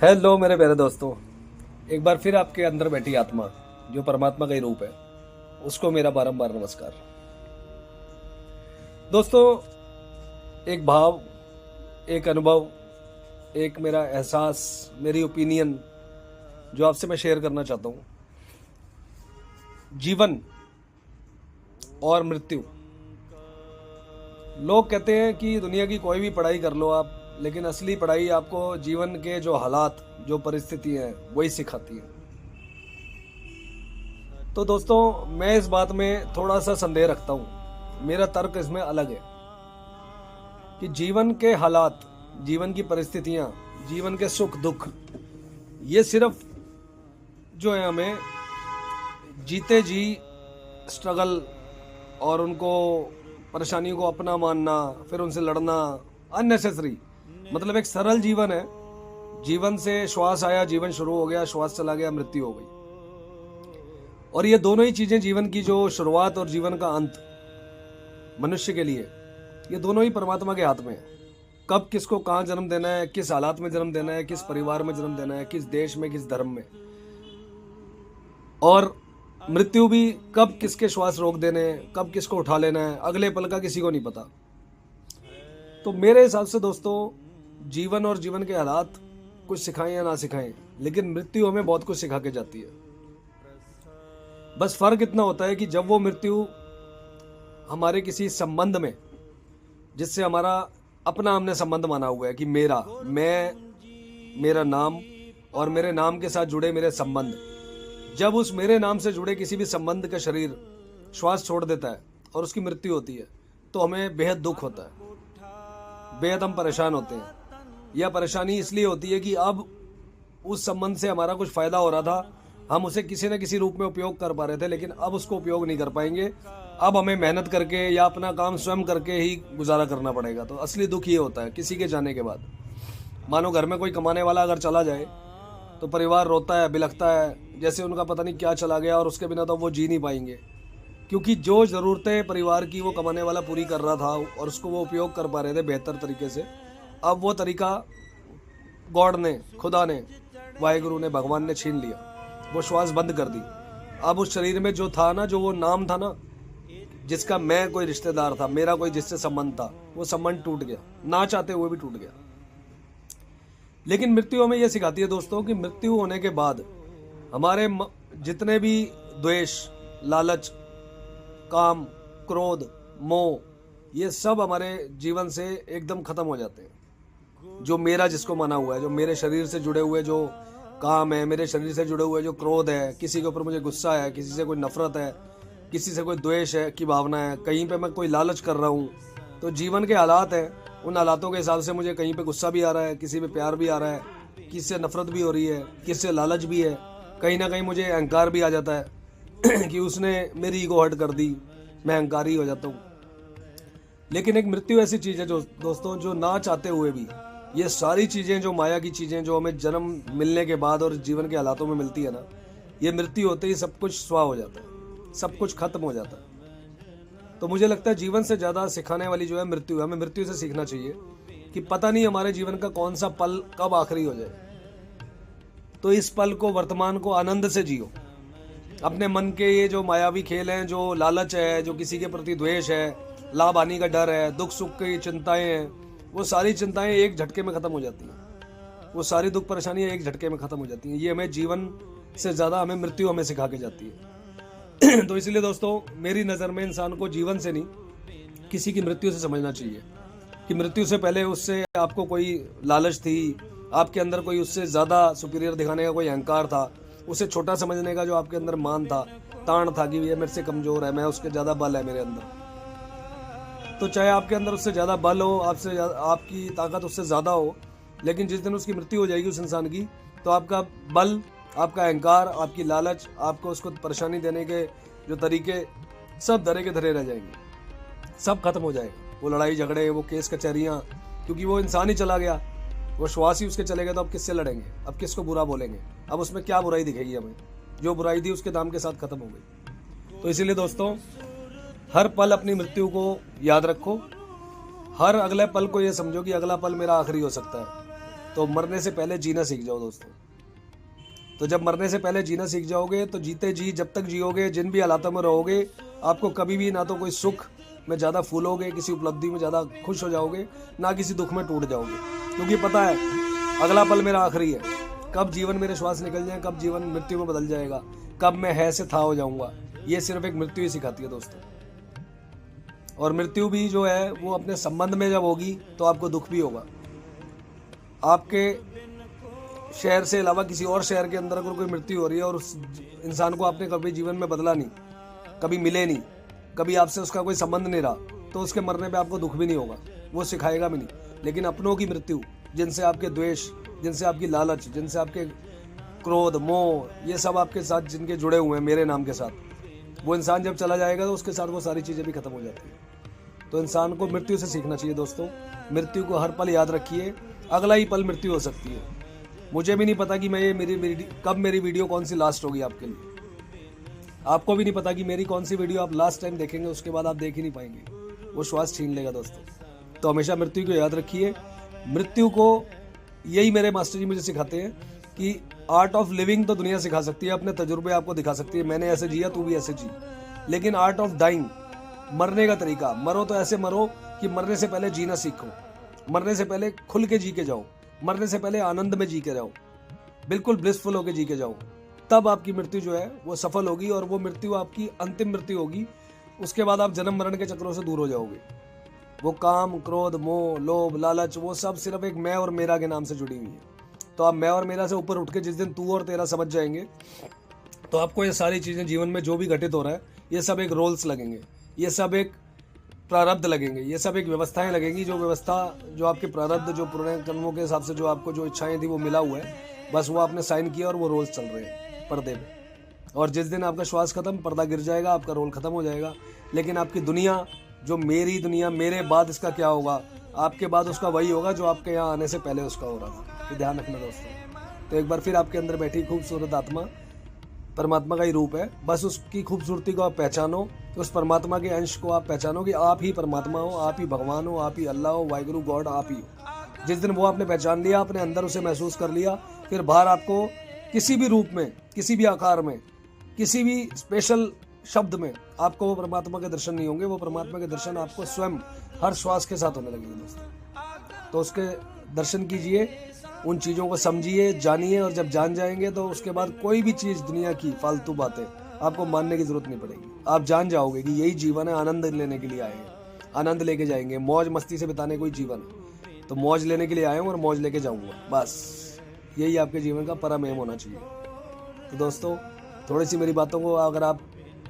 Hello मेरे प्यारे दोस्तों, एक बार फिर आपके अंदर बैठी आत्मा जो परमात्मा का ही रूप है, उसको मेरा बारंबार नमस्कार। दोस्तों, एक भाव, एक अनुभव, एक मेरा एहसास, मेरी ओपिनियन जो आपसे मैं शेयर करना चाहता हूँ। जीवन और मृत्यु। लोग कहते हैं कि दुनिया की कोई भी पढ़ाई कर लो आप, लेकिन असली पढ़ाई आपको जीवन के जो हालात, जो परिस्थिति हैं, वही सिखाती है। तो दोस्तों, मैं इस बात में थोड़ा सा संदेह रखता हूँ। मेरा तर्क इसमें अलग है कि जीवन के हालात, जीवन की परिस्थितियाँ, जीवन के सुख दुख, ये सिर्फ जो है हमें जीते जी स्ट्रगल और उनको परेशानियों को अपना मानना, फिर उनसे लड़ना, अननेसेसरी। मतलब एक सरल जीवन है। जीवन से श्वास आया, जीवन शुरू हो गया, श्वास चला गया, मृत्यु हो गई। और ये दोनों ही चीजें, जीवन की जो शुरुआत और जीवन का अंत मनुष्य के लिए, ये दोनों ही परमात्मा के हाथ में है। कब किसको कहाँ जन्म देना है, किस हालात में जन्म देना है, किस परिवार में जन्म देना है, किस देश में, किस धर्म में। और मृत्यु भी कब किसके श्वास रोक देने हैं, कब किसको उठा लेना है, अगले पल का किसी को नहीं पता। तो मेरे हिसाब से दोस्तों, जीवन और जीवन के हालात कुछ सिखाएं या ना सिखाएं, लेकिन मृत्यु हमें बहुत कुछ सिखा के जाती है। बस फर्क इतना होता है कि जब वो मृत्यु हमारे किसी संबंध में, जिससे हमारा अपना हमने संबंध माना हुआ है कि मेरा नाम और मेरे नाम के साथ जुड़े मेरे संबंध, जब उस मेरे नाम से जुड़े किसी भी संबंध का शरीर श्वास छोड़ देता है और उसकी मृत्यु होती है, तो हमें बेहद दुख होता है, बेहद हम परेशान होते हैं। यह परेशानी इसलिए होती है कि अब उस संबंध से हमारा कुछ फायदा हो रहा था, हम उसे किसी न किसी रूप में उपयोग कर पा रहे थे, लेकिन अब उसको उपयोग नहीं कर पाएंगे। अब हमें मेहनत करके या अपना काम स्वयं करके ही गुजारा करना पड़ेगा। तो असली दुख ये होता है किसी के जाने के बाद। मानो घर में कोई कमाने वाला अगर चला जाए तो परिवार रोता है, बिलखता है, जैसे उनका पता नहीं क्या चला गया और उसके बिना तो वो जी नहीं पाएंगे। क्योंकि जो ज़रूरतें परिवार की वो कमाने वाला पूरी कर रहा था और उसको वो उपयोग कर पा रहे थे बेहतर तरीके से, अब वो तरीका गॉड ने, खुदा ने, वाहिगुरु ने, भगवान ने छीन लिया। वो श्वास बंद कर दी। अब उस शरीर में जो था ना, जो वो नाम था ना, जिसका मैं कोई रिश्तेदार था, मेरा कोई जिससे संबंध था, वो संबंध टूट गया, ना चाहते हुए भी टूट गया। लेकिन मृत्यु हमें यह सिखाती है दोस्तों कि मृत्यु होने के बाद हमारे जितने भी द्वेष, लालच, काम, क्रोध, मोह, ये सब हमारे जीवन से एकदम खत्म हो जाते हैं। जो मेरा जिसको माना हुआ है, जो मेरे शरीर से जुड़े हुए जो काम है, मेरे शरीर से जुड़े हुए जो क्रोध है, किसी के ऊपर मुझे गुस्सा है, किसी से कोई नफरत है, किसी से कोई द्वेष है की भावना है, कहीं पे मैं कोई लालच कर रहा हूँ, तो जीवन के हालात हैं, उन हालातों के हिसाब से मुझे कहीं पे गुस्सा भी आ रहा है, किसी पे प्यार भी आ रहा है, किसी से नफरत भी हो रही है, किसी से लालच भी है, कहीं ना कहीं मुझे अहंकार भी आ जाता है कि उसने मेरी ईगो हर्ट कर दी, मैं अहंकारी हो जाता हूँ। लेकिन एक मृत्यु ऐसी चीज़ है जो दोस्तों, जो ना चाहते हुए भी ये सारी चीज़ें, जो माया की चीज़ें, जो हमें जन्म मिलने के बाद और जीवन के हालातों में मिलती है ना, ये मृत्यु होते ही सब कुछ स्वाह हो जाता है, सब कुछ खत्म हो जाता है। तो मुझे लगता है जीवन से ज़्यादा सिखाने वाली जो है मृत्यु है। हमें मृत्यु से सीखना चाहिए कि पता नहीं हमारे जीवन का कौन सा पल कब आखिरी हो जाए। तो इस पल को, वर्तमान को आनंद से जियो। अपने मन के ये जो मायावी खेल हैं, जो लालच है, जो किसी के प्रति द्वेष है, लाभ हानि का डर है, दुख सुख की चिंताएं हैं, वो सारी चिंताएं एक झटके में खत्म हो जाती हैं। वो सारी दुख परेशानियां एक झटके में खत्म हो जाती हैं। ये हमें जीवन से ज़्यादा हमें मृत्यु हमें सिखा के जाती है। तो इसलिए दोस्तों, मेरी नज़र में इंसान को जीवन से नहीं, किसी की मृत्यु से समझना चाहिए कि मृत्यु से पहले उससे आपको कोई लालच थी, आपके अंदर कोई उससे ज़्यादा सुपीरियर दिखाने का कोई अहंकार था, उसे छोटा समझने का जो आपके अंदर मान था, ताण था कि ये मेरे से कमज़ोर है, मैं उसके ज़्यादा बल है मेरे अंदर। तो चाहे आपके अंदर उससे ज़्यादा बल हो, आपकी ताकत उससे ज़्यादा हो, लेकिन जिस दिन उसकी मृत्यु हो जाएगी उस इंसान की, तो आपका बल, आपका अहंकार, आपकी लालच, आपको उसको परेशानी देने के जो तरीके, सब धरे के धरे रह जाएंगे, सब खत्म हो जाएगा। वो लड़ाई झगड़े, वो केस कचहरियाँ, क्योंकि वो इंसान ही चला गया, वो श्वास ही उसके चले गए, तो अब किससे लड़ेंगे, अब किसको बुरा बोलेंगे, अब उसमें क्या बुराई दिखेगी हमें? जो बुराई थी उसके दाम के साथ खत्म हो गई। तो इसीलिए दोस्तों, हर पल अपनी मृत्यु को याद रखो। हर अगले पल को ये समझो कि अगला पल मेरा आखिरी हो सकता है। तो मरने से पहले जीना सीख जाओ दोस्तों। तो जब मरने से पहले जीना सीख जाओगे तो जीते जी जब तक जियोगे, जिन भी हालातों में रहोगे, आपको कभी भी ना तो कोई सुख में ज़्यादा फूलोगे, किसी उपलब्धि में ज़्यादा खुश हो जाओगे, ना किसी दुख में टूट जाओगे, क्योंकि पता है अगला पल मेरा आखिरी है। कब जीवन मेरे श्वास निकल जाए, कब जीवन मृत्यु में बदल जाएगा, कब मैं है से था हो जाऊंगा, ये सिर्फ एक मृत्यु ही सिखाती है दोस्तों। और मृत्यु भी जो है वो अपने संबंध में जब होगी तो आपको दुख भी होगा। आपके शहर से अलावा किसी और शहर के अंदर अगर कोई मृत्यु हो रही है और उस इंसान को आपने कभी जीवन में बदला नहीं, कभी मिले नहीं, कभी आपसे उसका कोई संबंध नहीं रहा, तो उसके मरने पे आपको दुख भी नहीं होगा, वो सिखाएगा भी नहीं। लेकिन अपनों की मृत्यु, जिनसे आपके द्वेष, जिनसे आपकी लालच, जिनसे आपके क्रोध, मोह, ये सब आपके साथ जिनके जुड़े हुए हैं मेरे नाम के साथ, वो इंसान जब चला जाएगा तो उसके साथ वो सारी चीज़ें भी खत्म हो जाती हैं। तो इंसान को मृत्यु से सीखना चाहिए दोस्तों। मृत्यु को हर पल याद रखिए, अगला ही पल मृत्यु हो सकती है। मुझे भी नहीं पता कि मैं ये कब मेरी वीडियो कौन सी लास्ट होगी आपके लिए। आपको भी नहीं पता कि मेरी कौन सी वीडियो आप लास्ट टाइम देखेंगे, उसके बाद आप देख ही नहीं पाएंगे, वो श्वास छीन लेगा दोस्तों। तो हमेशा मृत्यु को याद रखिए। मृत्यु को यही मेरे मास्टर जी मुझे सिखाते हैं कि आर्ट ऑफ लिविंग तो दुनिया सिखा सकती है, अपने तजुर्बे आपको दिखा सकती है, मैंने ऐसे जिया तू भी ऐसे जी। लेकिन आर्ट ऑफ डाइंग, मरने का तरीका, मरो तो ऐसे मरो कि मरने से पहले जीना सीखो, मरने से पहले खुल के जी के जाओ, मरने से पहले आनंद में जी के जाओ, बिल्कुल ब्लिसफुल होकर जी के जाओ। तब आपकी मृत्यु जो है वो सफल होगी और वो मृत्यु आपकी अंतिम मृत्यु होगी। उसके बाद आप जन्म मरण के चक्रों से दूर हो जाओगे। वो काम, क्रोध, मोह, लोभ, लालच, वो सब सिर्फ एक मैं और मेरा के नाम से जुड़ी हुई है। तो आप मैं और मेरा से ऊपर उठ के जिस दिन तू और तेरा समझ जाएंगे, तो आपको ये सारी चीज़ें जीवन में जो भी घटित हो रहा है, ये सब एक रोल्स लगेंगे, ये सब एक प्रारब्ध लगेंगे, ये सब एक व्यवस्थाएं लगेंगी। जो व्यवस्था, जो आपके प्रारब्ध, जो पुराने कर्मों के हिसाब से जो आपको जो इच्छाएं थी वो मिला हुआ है, बस वो आपने साइन किया और वो रोल्स चल रहे हैं पर्दे में। और जिस दिन आपका श्वास खत्म, पर्दा गिर जाएगा, आपका रोल खत्म हो जाएगा। लेकिन आपकी दुनिया, जो मेरी दुनिया, मेरे बाद इसका क्या होगा, आपके बाद उसका वही होगा जो आपके यहाँ आने से पहले उसका हो रहा था। ये ध्यान रखना दोस्तों। तो एक बार फिर आपके अंदर बैठी खूबसूरत आत्मा परमात्मा का ही रूप है। बस उसकी खूबसूरती को आप पहचानो, उस परमात्मा के अंश को आप पहचानो कि आप ही परमात्मा हो, आप ही भगवान हो, आप ही अल्लाह हो, वाहिगुरु गॉड आप ही हो। जिस दिन वो आपने पहचान लिया, अपने अंदर उसे महसूस कर लिया, फिर बाहर आपको किसी भी रूप में, किसी भी आकार में, किसी भी स्पेशल शब्द में आपको वो परमात्मा के दर्शन नहीं होंगे। वो परमात्मा के दर्शन आपको स्वयं हर श्वास के साथ होने लगेंगे दोस्तों। तो उसके दर्शन कीजिए, उन चीज़ों को समझिए, जानिए, और जब जान जाएंगे तो उसके बाद कोई भी चीज़ दुनिया की फालतू बातें आपको मानने की जरूरत नहीं पड़ेगी। आप जान जाओगे कि यही जीवन है, आनंद लेने के लिए आए हैं, आनंद लेके जाएंगे, मौज मस्ती से बिताने कोई जीवन है। तो मौज लेने के लिए आया हूँ और मौज लेके जाऊँगा, बस यही आपके जीवन का परम एम होना चाहिए। तो दोस्तों, थोड़ी सी मेरी बातों को, अगर आप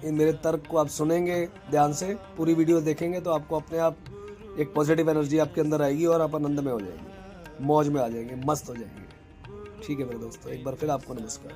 इन मेरे तर्क को आप सुनेंगे ध्यान से, पूरी वीडियो देखेंगे, तो आपको अपने आप एक पॉजिटिव एनर्जी आपके अंदर आएगी और आप आनंद में हो जाएंगे, मौज में आ जाएंगे, मस्त हो जाएंगे। ठीक है मेरे दोस्तों, एक बार फिर आपको नमस्कार।